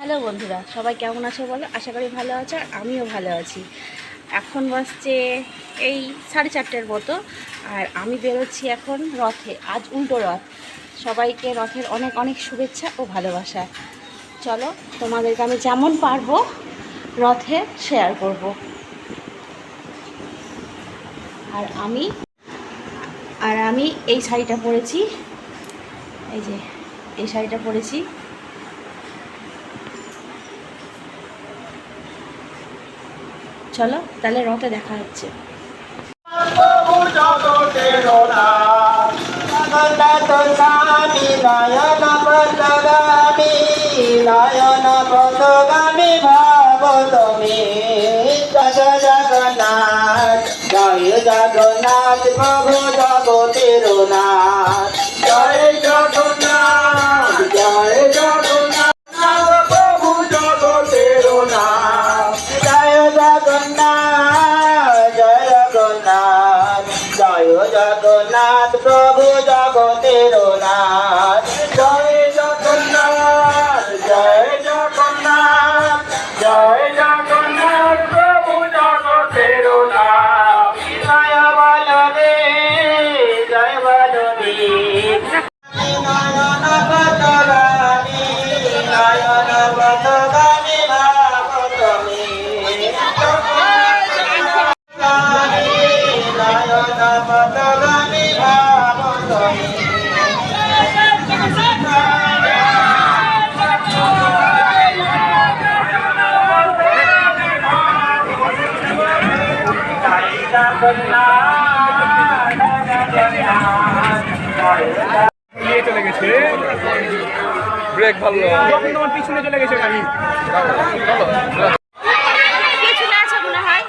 Hello বন্ধুরা, সবাই কেমন আছো বলো? আশা করি ভালো আছো, আর আমিও ভালো আছি। এখন বাজছে এই 4:30 মতো, আর আমি বেরোচ্ছি এখন রথে। আজ উল্টো রথ। সবাইকে রথের অনেক অনেক শুভেচ্ছা ও ভালোবাসা। চলো, তোমাদেরকে আমি যেমন পারবো রথে শেয়ার করব। আর আমি এই শাড়িটা পরেছি, এই যে এই শাড়িটা পরেছি। চলো তাহলে রথে দেখা হচ্ছে। জগন্নাথ জয় জগন্নাথ প্রভু জগতের নাথ জয় জগন্নাথ জয় জগন্নাথ প্রভু জগতের নাথ জয় জগন্নাথ জয় জগন্নাথ জয় জগন্নাথ প্রভু জগতের নাথ জয় জগন্নাথ জয় জগন্নাথ জয় জগন্নাথ প্রভু জগতের নাথ জয় বলদেব জয় বলদেব নয়ন পতগামী নয়ন পতগামী ভাগবতমী নয়ন পতগামী ভাগবতমী চলে গেছে ব্রেক ভালো যখন তোমার পিছনে চলে গেছে গাড়ি পিছনে আছে মনে হয়।